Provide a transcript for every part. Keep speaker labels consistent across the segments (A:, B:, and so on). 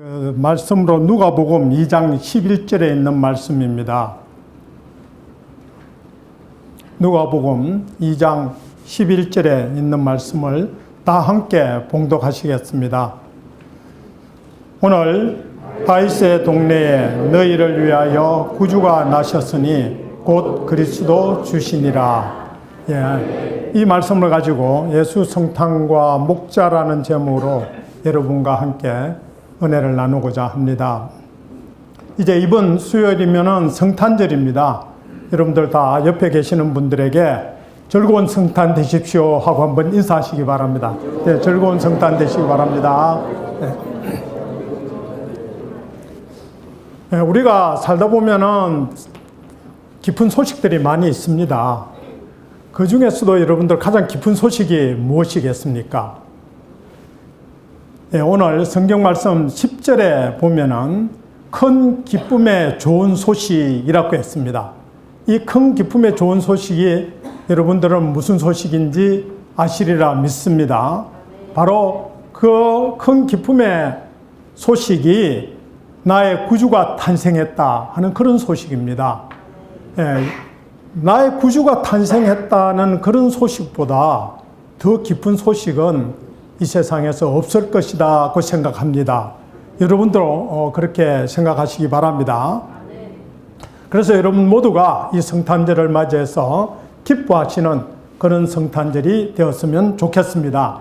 A: 말씀으로 누가복음 2장 11절에 있는 말씀입니다. 누가복음 2장 11절에 있는 말씀을 다 함께 봉독하시겠습니다. 오늘 다윗의 동네에 너희를 위하여 구주가 나셨으니 곧 그리스도 주시니라. 이 말씀을 가지고 예수 성탄과 목자라는 제목으로 여러분과 함께 은혜를 나누고자 합니다. 이제 이번 수요일이면은 성탄절입니다. 여러분들 다 옆에 계시는 분들에게 즐거운 성탄 되십시오 하고 한번 인사하시기 바랍니다. 네, 즐거운 성탄 되시기 바랍니다. 네, 우리가 살다 보면은 깊은 소식들이 많이 있습니다. 그 중에서도 여러분들 가장 깊은 소식이 무엇이겠습니까? 네, 오늘 성경 말씀 10절에 보면은 큰 기쁨의 좋은 소식이라고 했습니다. 이 큰 기쁨의 좋은 소식이 여러분들은 무슨 소식인지 아시리라 믿습니다. 바로 그 큰 기쁨의 소식이 나의 구주가 탄생했다 하는 그런 소식입니다. 나의 구주가 탄생했다는 그런 소식보다 더 깊은 소식은 이 세상에서 없을 것이다 고 생각합니다. 여러분도 그렇게 생각하시기 바랍니다. 그래서 여러분 모두가 이 성탄절을 맞이해서 기뻐하시는 그런 성탄절이 되었으면 좋겠습니다.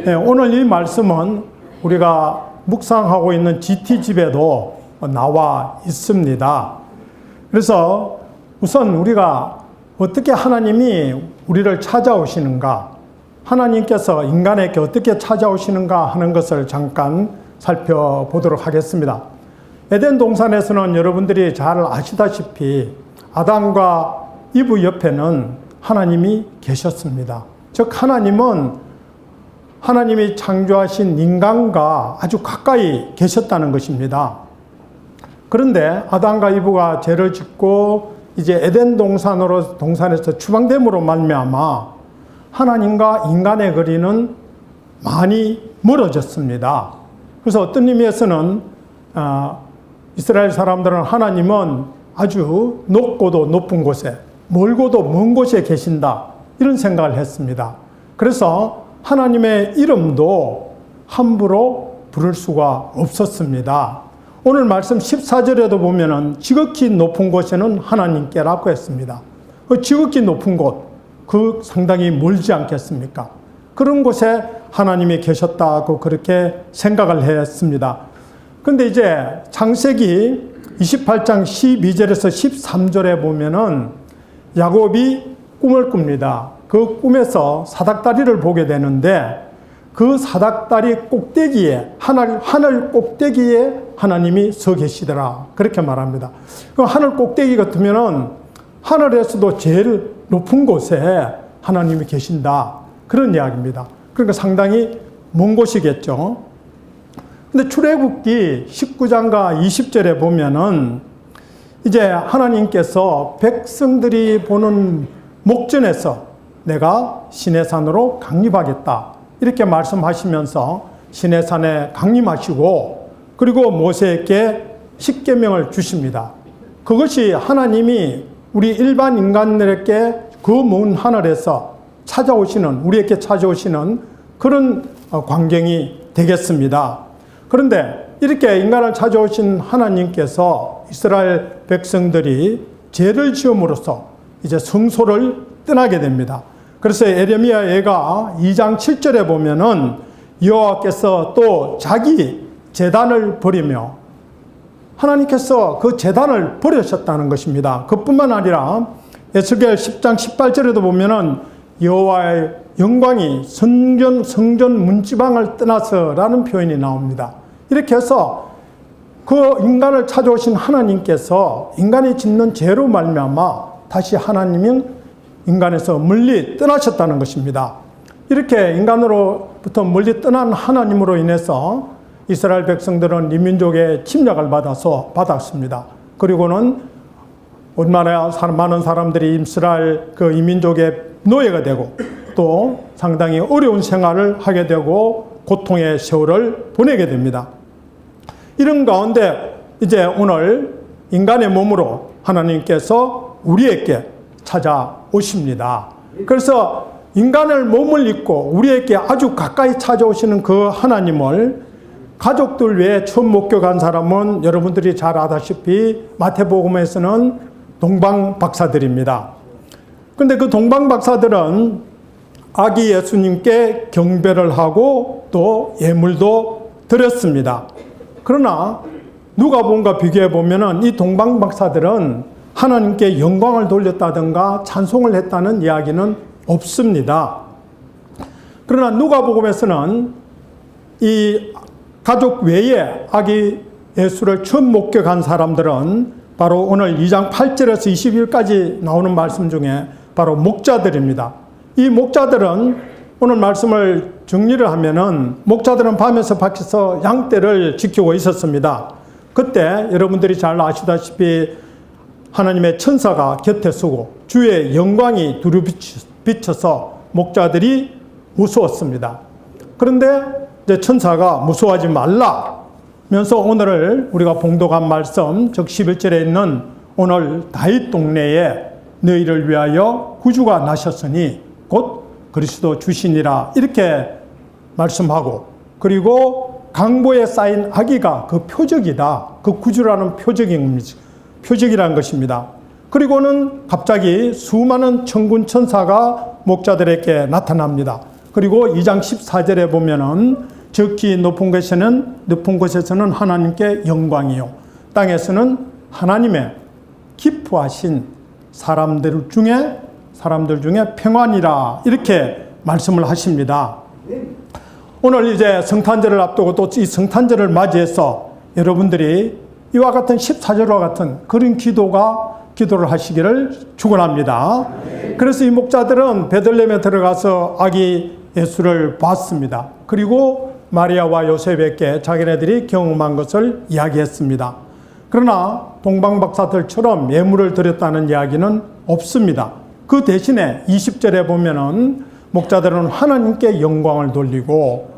A: 네, 오늘 이 말씀은 우리가 묵상하고 있는 GT집에도 나와 있습니다. 그래서 우선 우리가 어떻게 하나님이 우리를 찾아오시는가, 하나님께서 인간에게 어떻게 찾아오시는가 하는 것을 잠깐 살펴보도록 하겠습니다. 에덴 동산에서는 여러분들이 잘 아시다시피 아담과 이브 옆에는 하나님이 계셨습니다. 즉 하나님은 하나님이 창조하신 인간과 아주 가까이 계셨다는 것입니다. 그런데 아담과 이브가 죄를 짓고 이제 에덴 동산에서 추방됨으로 말미암아 하나님과 인간의 거리는 많이 멀어졌습니다. 그래서 어떤 의미에서는 이스라엘 사람들은 하나님은 아주 높고도 높은 곳에, 멀고도 먼 곳에 계신다, 이런 생각을 했습니다. 그래서 하나님의 이름도 함부로 부를 수가 없었습니다. 오늘 말씀 14절에도 보면은 지극히 높은 곳에는 하나님께라고 했습니다. 그 지극히 높은 곳, 그 상당히 멀지 않겠습니까? 그런 곳에 하나님이 계셨다고 그렇게 생각을 했습니다. 근데 이제 창세기 28장 12절에서 13절에 보면은 야곱이 꿈을 꿉니다. 그 꿈에서 사닥다리를 보게 되는데 그 사닥다리 꼭대기에, 하늘 꼭대기에 하나님이 서 계시더라, 그렇게 말합니다. 그 하늘 꼭대기 같으면은 하늘에서도 제일 높은 곳에 하나님이 계신다, 그런 이야기입니다. 그러니까 상당히 먼 곳이겠죠. 근데 출애굽기 19장과 20절에 보면은 이제 하나님께서 백성들이 보는 목전에서 내가 시내산으로 강림하겠다, 이렇게 말씀하시면서 시내산에 강림하시고 그리고 모세에게 십계명을 주십니다. 그것이 하나님이 우리 일반 인간들에게 그 먼 하늘에서 찾아오시는, 우리에게 찾아오시는 그런 광경이 되겠습니다. 그런데 이렇게 인간을 찾아오신 하나님께서 이스라엘 백성들이 죄를 지음으로써 이제 성소를 떠나게 됩니다. 그래서 에레미야 예가 2장 7절에 보면은 여호와께서 또 자기 제단을 버리며 하나님께서 그 제단을 버리셨다는 것입니다. 그뿐만 아니라 에스겔 10장 18절에도 보면은 여호와의 영광이 성전 문지방을 떠나서라는 표현이 나옵니다. 이렇게 해서 그 인간을 찾아오신 하나님께서 인간이 짓는 죄로 말미암아 다시 하나님은 인간에서 멀리 떠나셨다는 것입니다. 이렇게 인간으로부터 멀리 떠난 하나님으로 인해서 이스라엘 백성들은 이민족의 침략을 받았습니다. 그리고는 얼마나 많은 사람들이 이스라엘 그 이민족의 노예가 되고 또 상당히 어려운 생활을 하게 되고 고통의 세월을 보내게 됩니다. 이런 가운데 이제 오늘 인간의 몸으로 하나님께서 우리에게 찾아오십니다. 그래서 인간을 몸을 입고 우리에게 아주 가까이 찾아오시는 그 하나님을 가족들 외에 처음 목격한 사람은 여러분들이 잘 아다시피 마태복음에서는 동방박사들입니다. 그런데 그 동방박사들은 아기 예수님께 경배를 하고 또 예물도 드렸습니다. 그러나 누가복음과 비교해 보면은 이 동방박사들은 하나님께 영광을 돌렸다든가 찬송을 했다는 이야기는 없습니다. 그러나 누가복음에서는 이 가족 외에 아기 예수를 처음 목격한 사람들은 바로 오늘 2장 8절에서 20일까지 나오는 말씀 중에 바로 목자들입니다. 이 목자들은 오늘 말씀을 정리를 하면은 목자들은 밤에서 밖에서 양떼를 지키고 있었습니다. 그때 여러분들이 잘 아시다시피 하나님의 천사가 곁에 서고 주의 영광이 두루 비쳐서 목자들이 무서웠습니다. 그런데 이제 천사가 무서워하지 말라면서 오늘을 우리가 봉독한 말씀, 즉 11절에 있는 오늘 다윗 동네에 너희를 위하여 구주가 나셨으니 곧 그리스도 주시니라 이렇게 말씀하고, 그리고 강보에 쌓인 아기가 그 표적이다. 그 구주라는 표적이라는 것입니다. 그리고는 갑자기 수많은 천군 천사가 목자들에게 나타납니다. 그리고 2장 14절에 보면은 적기 높은 곳에서는 하나님께 영광이요 땅에서는 하나님의 기뻐하신 사람들 중에 평안이라 이렇게 말씀을 하십니다. 오늘 이제 성탄절을 앞두고 또 이 성탄절을 맞이해서 여러분들이 이와 같은 14절과 같은 그런 기도를 하시기를 축원합니다. 그래서 이 목자들은 베들레헴에 들어가서 아기 예수를 봤습니다. 그리고 마리아와 요셉에게 자기네들이 경험한 것을 이야기했습니다. 그러나 동방박사들처럼 예물을 드렸다는 이야기는 없습니다. 그 대신에 20절에 보면은 목자들은 하나님께 영광을 돌리고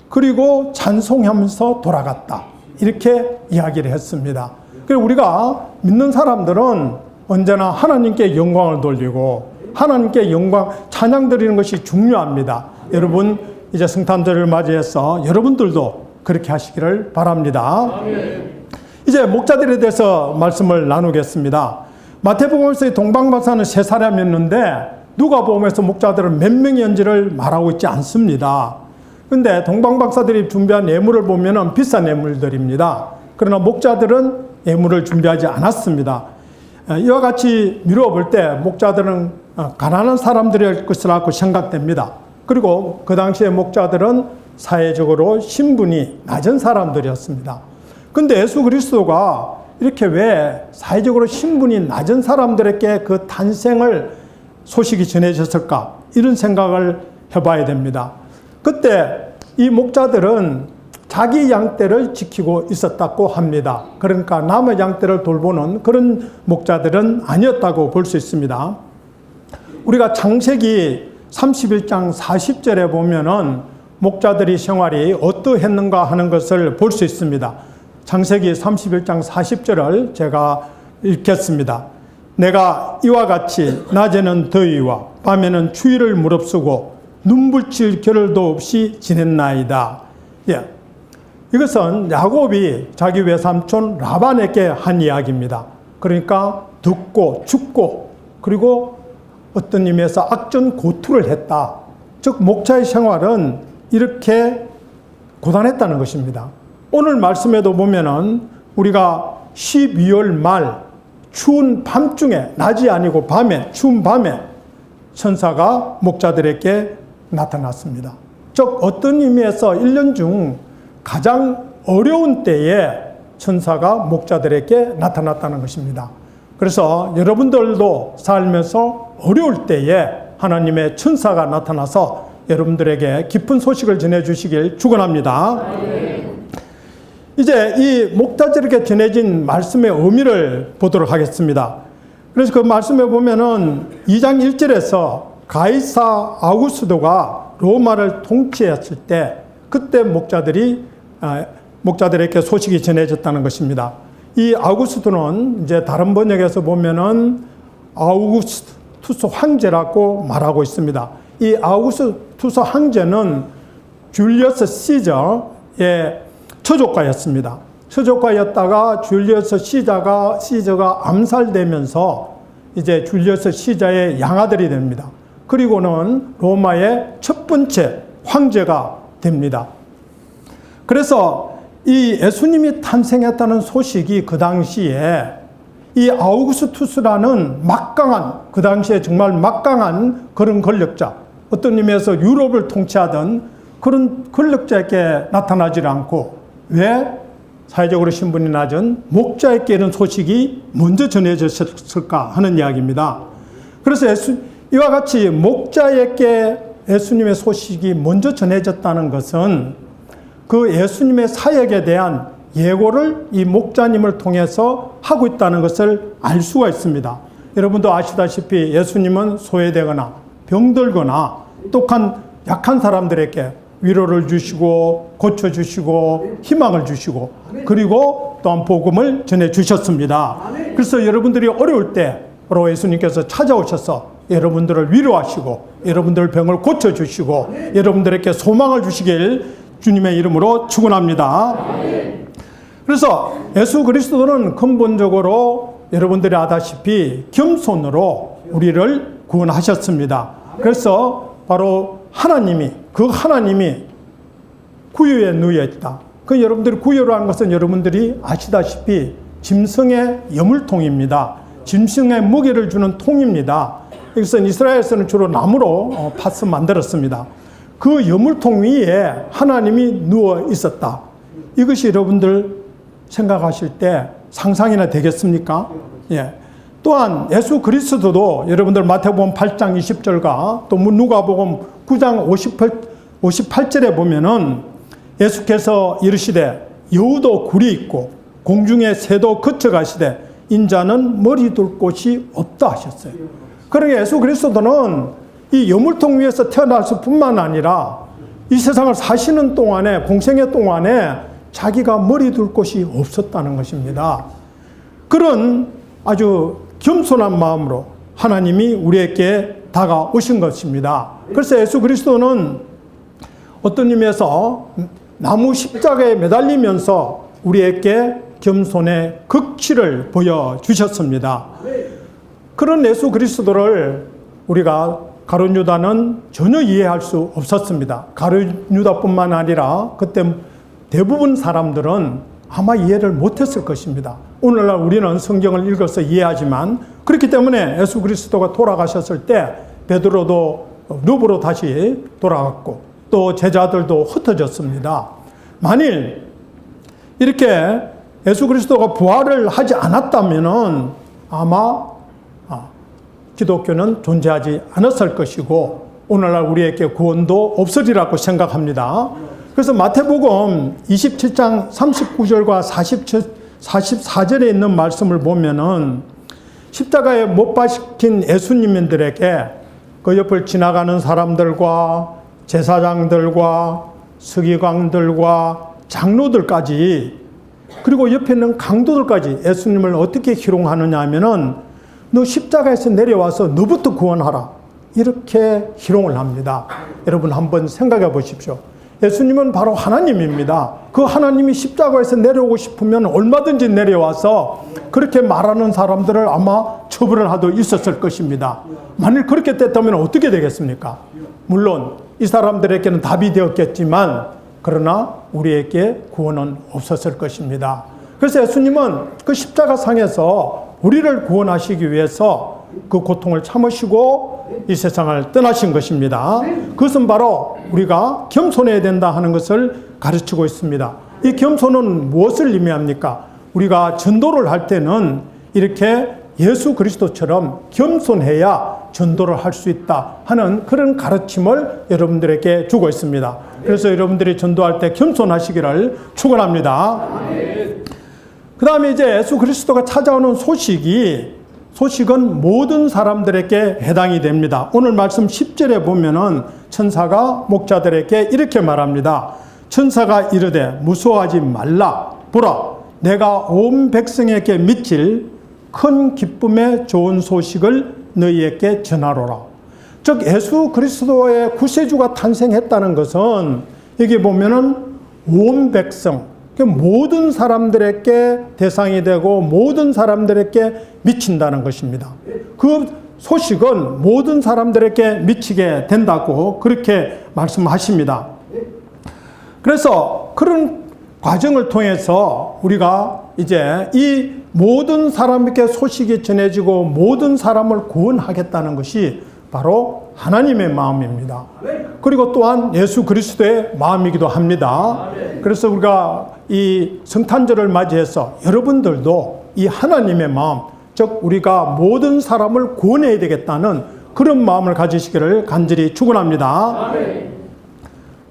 A: 그리고 찬송하면서 돌아갔다. 이렇게 이야기를 했습니다. 그리고 우리가 믿는 사람들은 언제나 하나님께 영광을 돌리고 하나님께 영광, 찬양 드리는 것이 중요합니다. 여러분, 이제 성탄절을 맞이해서 여러분들도 그렇게 하시기를 바랍니다. 이제 목자들에 대해서 말씀을 나누겠습니다. 마태복음에서의 동방박사는 3사람이었는데 누가복음에서 목자들은 몇 명이었는지를 말하고 있지 않습니다. 그런데 동방박사들이 준비한 예물을 보면 비싼 예물들입니다. 그러나 목자들은 예물을 준비하지 않았습니다. 이와 같이 미루어 볼 때 목자들은 가난한 사람들일 것이라고 생각됩니다. 그리고 그 당시에 목자들은 사회적으로 신분이 낮은 사람들이었습니다. 그런데 예수 그리스도가 이렇게 왜 사회적으로 신분이 낮은 사람들에게 그 탄생을 소식이 전해졌을까? 이런 생각을 해봐야 됩니다. 그때 이 목자들은 자기 양떼를 지키고 있었다고 합니다. 그러니까 남의 양떼를 돌보는 그런 목자들은 아니었다고 볼 수 있습니다. 우리가 창세기 31장 40절에 보면은 목자들의 생활이 어떠했는가 하는 것을 볼 수 있습니다. 창세기 31장 40절을 제가 읽겠습니다. 내가 이와 같이 낮에는 더위와 밤에는 추위를 무릅쓰고 눈부칠 겨를도 없이 지냈나이다. 예. 이것은 야곱이 자기 외삼촌 라반에게 한 이야기입니다. 그러니까 덥고 춥고 그리고 어떤 의미에서 악전고투를 했다. 즉 목자의 생활은 이렇게 고단했다는 것입니다. 오늘 말씀에도 보면은 우리가 12월 말 추운 밤중에, 낮이 아니고 밤에, 추운 밤에 천사가 목자들에게 나타났습니다. 즉 어떤 의미에서 1년 중 가장 어려운 때에 천사가 목자들에게 나타났다는 것입니다. 그래서 여러분들도 살면서 어려울 때에 하나님의 천사가 나타나서 여러분들에게 기쁜 소식을 전해주시길 축원합니다. 이제 이 목자들에게 전해진 말씀의 의미를 보도록 하겠습니다. 그래서 그 말씀에 보면은 2장 1절에서 가이사 아우구스도가 로마를 통치했을 때 그때 목자들이 목자들에게 소식이 전해졌다는 것입니다. 이 아우구스토는 이제 다른 번역에서 보면은 아우구스투스 황제라고 말하고 있습니다. 이 아우구스투스 황제는 줄리어스 시저의 처조카였습니다. 처조카였다가 줄리어스 시저가 암살되면서 이제 줄리어스 시저의 양아들이 됩니다. 그리고는 로마의 첫 번째 황제가 됩니다. 그래서 이 예수님이 탄생했다는 소식이 그 당시에 이 아우구스투스라는 막강한, 그 당시에 정말 막강한 그런 권력자, 어떤 의미에서 유럽을 통치하던 그런 권력자에게 나타나지 않고 왜 사회적으로 신분이 낮은 목자에게 이런 소식이 먼저 전해졌을까 하는 이야기입니다. 그래서 이와 같이 목자에게 예수님의 소식이 먼저 전해졌다는 것은 그 예수님의 사역에 대한 예고를 이 목자님을 통해서 하고 있다는 것을 알 수가 있습니다. 여러분도 아시다시피 예수님은 소외되거나 병들거나 똑한 약한 사람들에게 위로를 주시고 고쳐주시고 희망을 주시고 그리고 또한 복음을 전해주셨습니다. 그래서 여러분들이 어려울 때 바로 예수님께서 찾아오셔서 여러분들을 위로하시고 여러분들 병을 고쳐주시고 여러분들에게 소망을 주시길 주님의 이름으로 축원합니다. 그래서 예수 그리스도는 근본적으로 여러분들이 아다시피 겸손으로 우리를 구원하셨습니다. 그래서 바로 하나님이 구유에 누워 있다. 그 여러분들이 구유라는 것은 여러분들이 아시다시피 짐승의 여물통입니다. 짐승의 먹이를 주는 통입니다. 이것은 이스라엘에서는 주로 나무로 팥을 만들었습니다. 그 여물통 위에 하나님이 누워 있었다. 이것이 여러분들 생각하실 때 상상이나 되겠습니까? 예. 또한 예수 그리스도도 여러분들 마태복음 8장 20절과 또 누가복음 9장 58절에 보면은 예수께서 이르시되 여우도 굴이 있고 공중에 새도 거쳐가시되 인자는 머리 둘 곳이 없다 하셨어요. 그러니까 예수 그리스도는 이 여물통 위에서 태어났을 뿐만 아니라 이 세상을 사시는 동안에 공생애 동안에 자기가 머리 둘 곳이 없었다는 것입니다. 그런 아주 겸손한 마음으로 하나님이 우리에게 다가오신 것입니다. 그래서 예수 그리스도는 어떤 의미에서 나무 십자가에 매달리면서 우리에게 겸손의 극치를 보여주셨습니다. 그런 예수 그리스도를 우리가 가룟 유다는 전혀 이해할 수 없었습니다. 가룟 유다뿐만 아니라 그때 대부분 사람들은 아마 이해를 못했을 것입니다. 오늘날 우리는 성경을 읽어서 이해하지만 그렇기 때문에 예수 그리스도가 돌아가셨을 때 베드로도 룹으로 다시 돌아갔고 또 제자들도 흩어졌습니다. 만일 이렇게 예수 그리스도가 부활을 하지 않았다면은 아마 기독교는 존재하지 않았을 것이고 오늘날 우리에게 구원도 없으리라고 생각합니다. 그래서 마태복음 27장 39절과 44절에 있는 말씀을 보면은 십자가에 못 박힌 예수님들에게 그 옆을 지나가는 사람들과 제사장들과 서기관들과 장로들까지 그리고 옆에 있는 강도들까지 예수님을 어떻게 희롱하느냐 하면은 너 십자가에서 내려와서 너부터 구원하라. 이렇게 희롱을 합니다. 여러분 한번 생각해 보십시오. 예수님은 바로 하나님입니다. 그 하나님이 십자가에서 내려오고 싶으면 얼마든지 내려와서 그렇게 말하는 사람들을 아마 처벌을 하도 있었을 것입니다. 만일 그렇게 됐다면 어떻게 되겠습니까? 물론 이 사람들에게는 답이 되었겠지만 그러나 우리에게 구원은 없었을 것입니다. 그래서 예수님은 그 십자가 상에서 우리를 구원하시기 위해서 그 고통을 참으시고 이 세상을 떠나신 것입니다. 그것은 바로 우리가 겸손해야 된다 하는 것을 가르치고 있습니다. 이 겸손은 무엇을 의미합니까? 우리가 전도를 할 때는 이렇게 예수 그리스도처럼 겸손해야 전도를 할 수 있다 하는 그런 가르침을 여러분들에게 주고 있습니다. 그래서 여러분들이 전도할 때 겸손하시기를 축원합니다. 그 다음에 이제 예수 그리스도가 찾아오는 소식은 모든 사람들에게 해당이 됩니다. 오늘 말씀 10절에 보면은 천사가 목자들에게 이렇게 말합니다. 천사가 이르되 무서워하지 말라. 보라, 내가 온 백성에게 미칠 큰 기쁨의 좋은 소식을 너희에게 전하노라. 즉 예수 그리스도의 구세주가 탄생했다는 것은 여기 보면은 온 백성, 모든 사람들에게 대상이 되고 모든 사람들에게 미친다는 것입니다. 그 소식은 모든 사람들에게 미치게 된다고 그렇게 말씀하십니다. 그래서 그런 과정을 통해서 우리가 이제 이 모든 사람에게 소식이 전해지고 모든 사람을 구원하겠다는 것이 바로 하나님의 마음입니다. 그리고 또한 예수 그리스도의 마음이기도 합니다. 그래서 우리가 이 성탄절을 맞이해서 여러분들도 이 하나님의 마음, 즉 우리가 모든 사람을 구원해야 되겠다는 그런 마음을 가지시기를 간절히 축원합니다.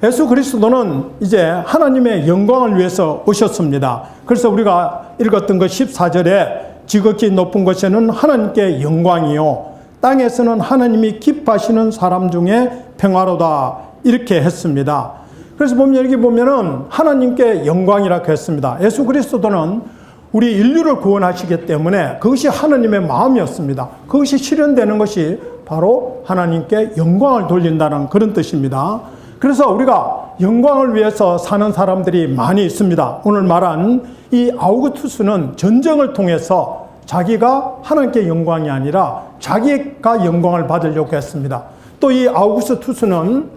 A: 예수 그리스도는 이제 하나님의 영광을 위해서 오셨습니다. 그래서 우리가 읽었던 그 14절에 지극히 높은 곳에는 하나님께 영광이요 땅에서는 하나님이 기뻐하시는 사람 중에 평화로다 이렇게 했습니다. 그래서 보면 여기 보면은 하나님께 영광이라고 했습니다. 예수 그리스도는 우리 인류를 구원하시기 때문에 그것이 하나님의 마음이었습니다. 그것이 실현되는 것이 바로 하나님께 영광을 돌린다는 그런 뜻입니다. 그래서 우리가 영광을 위해서 사는 사람들이 많이 있습니다. 오늘 말한 이 아우구투스는 전쟁을 통해서 자기가 하나님께 영광이 아니라 자기가 영광을 받으려고 했습니다. 또 이 아우구스투스는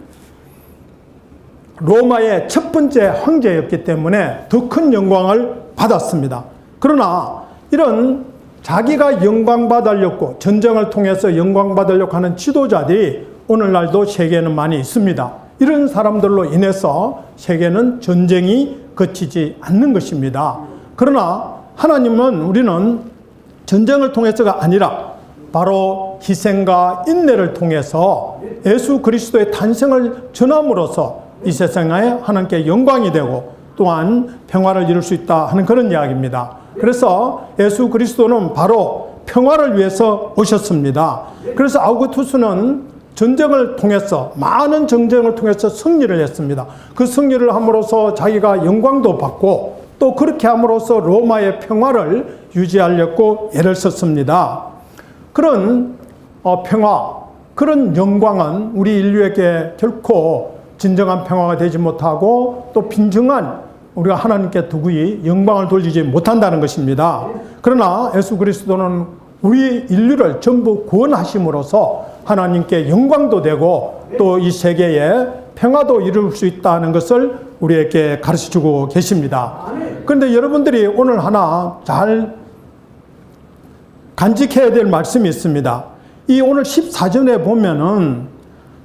A: 로마의 첫 번째 황제였기 때문에 더 큰 영광을 받았습니다. 그러나 이런 자기가 영광받으려고 전쟁을 통해서 영광받으려고 하는 지도자들이 오늘날도 세계에는 많이 있습니다. 이런 사람들로 인해서 세계는 전쟁이 거치지 않는 것입니다. 그러나 하나님은 우리는 전쟁을 통해서가 아니라 바로 희생과 인내를 통해서 예수 그리스도의 탄생을 전함으로써 이 세상에 하나님께 영광이 되고 또한 평화를 이룰 수 있다 하는 그런 이야기입니다. 그래서 예수 그리스도는 바로 평화를 위해서 오셨습니다. 그래서 아우구투스는 전쟁을 통해서 많은 전쟁을 통해서 승리를 했습니다. 그 승리를 함으로써 자기가 영광도 받고 또 그렇게 함으로써 로마의 평화를 유지하려고 애를 썼습니다. 그런 평화, 그런 영광은 우리 인류에게 결코 진정한 평화가 되지 못하고 또 빈정한 우리가 하나님께 도구히 영광을 돌리지 못한다는 것입니다. 그러나 예수 그리스도는 우리 인류를 전부 구원하심으로써 하나님께 영광도 되고 또 이 세계에 평화도 이룰 수 있다는 것을 우리에게 가르쳐주고 계십니다. 그런데 여러분들이 오늘 하나 잘 간직해야 될 말씀이 있습니다. 이 오늘 14절에 보면은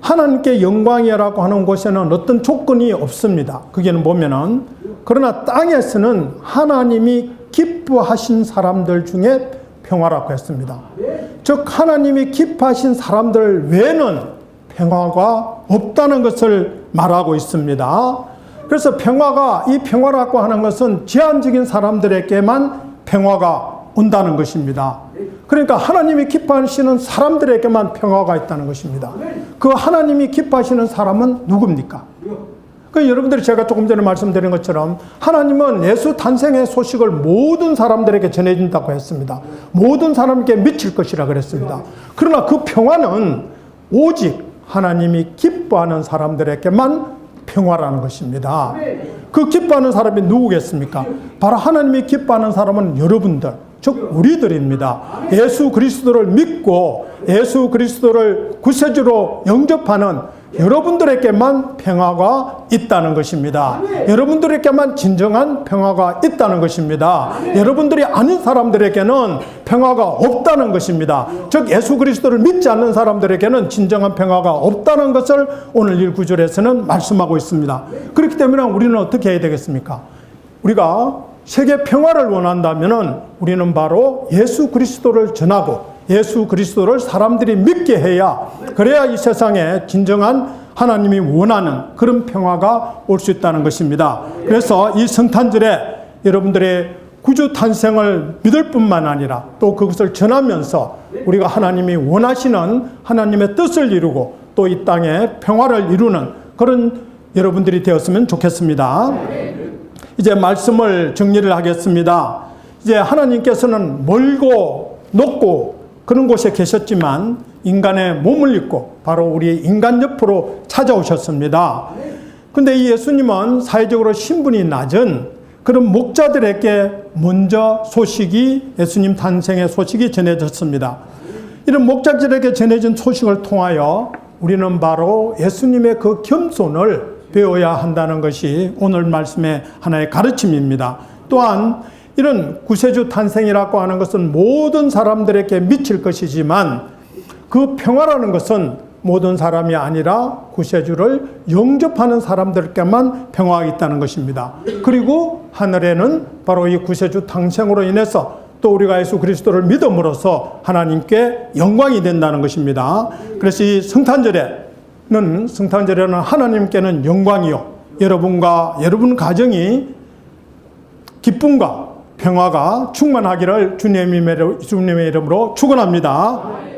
A: 하나님께 영광이라고 하는 곳에는 어떤 조건이 없습니다. 거기는 보면은 그러나 땅에서는 하나님이 기뻐하신 사람들 중에 평화라고 했습니다. 즉 하나님이 기뻐하신 사람들 외에는 평화가 없다는 것을 말하고 있습니다. 그래서 이 평화라고 하는 것은 제한적인 사람들에게만 평화가 온다는 것입니다. 그러니까 하나님이 기뻐하시는 사람들에게만 평화가 있다는 것입니다. 그 하나님이 기뻐하시는 사람은 누굽니까? 여러분들이 제가 조금 전에 말씀드린 것처럼 하나님은 예수 탄생의 소식을 모든 사람들에게 전해진다고 했습니다. 모든 사람에게 미칠 것이라 그랬습니다. 그러나 그 평화는 오직 하나님이 기뻐하는 사람들에게만 평화라는 것입니다. 그 기뻐하는 사람이 누구겠습니까? 바로 하나님이 기뻐하는 사람은 여러분들, 즉 우리들입니다. 예수 그리스도를 믿고 예수 그리스도를 구세주로 영접하는 여러분들에게만 평화가 있다는 것입니다. 여러분들에게만 진정한 평화가 있다는 것입니다. 여러분들이 아닌 사람들에게는 평화가 없다는 것입니다. 즉 예수 그리스도를 믿지 않는 사람들에게는 진정한 평화가 없다는 것을 오늘 1구절에서는 말씀하고 있습니다. 그렇기 때문에 우리는 어떻게 해야 되겠습니까? 우리가 세계 평화를 원한다면 우리는 바로 예수 그리스도를 전하고 예수 그리스도를 사람들이 믿게 해야, 그래야 이 세상에 진정한 하나님이 원하는 그런 평화가 올 수 있다는 것입니다. 그래서 이 성탄절에 여러분들의 구주 탄생을 믿을 뿐만 아니라 또 그것을 전하면서 우리가 하나님이 원하시는 하나님의 뜻을 이루고 또 이 땅에 평화를 이루는 그런 여러분들이 되었으면 좋겠습니다. 이제 말씀을 정리를 하겠습니다. 이제 하나님께서는 멀고 높고 그런 곳에 계셨지만 인간의 몸을 입고 바로 우리 인간 옆으로 찾아오셨습니다. 근데 이 예수님은 사회적으로 신분이 낮은 그런 목자들에게 먼저 예수님 탄생의 소식이 전해졌습니다. 이런 목자들에게 전해진 소식을 통하여 우리는 바로 예수님의 그 겸손을 배워야 한다는 것이 오늘 말씀의 하나의 가르침입니다. 또한 이런 구세주 탄생이라고 하는 것은 모든 사람들에게 미칠 것이지만 그 평화라는 것은 모든 사람이 아니라 구세주를 영접하는 사람들께만 평화가 있다는 것입니다. 그리고 하늘에는 바로 이 구세주 탄생으로 인해서 또 우리가 예수 그리스도를 믿음으로써 하나님께 영광이 된다는 것입니다. 그래서 이 성탄절에는 하나님께는 영광이요, 여러분과 여러분 가정이 기쁨과 평화가 충만하기를 주님의 이름으로 축원합니다.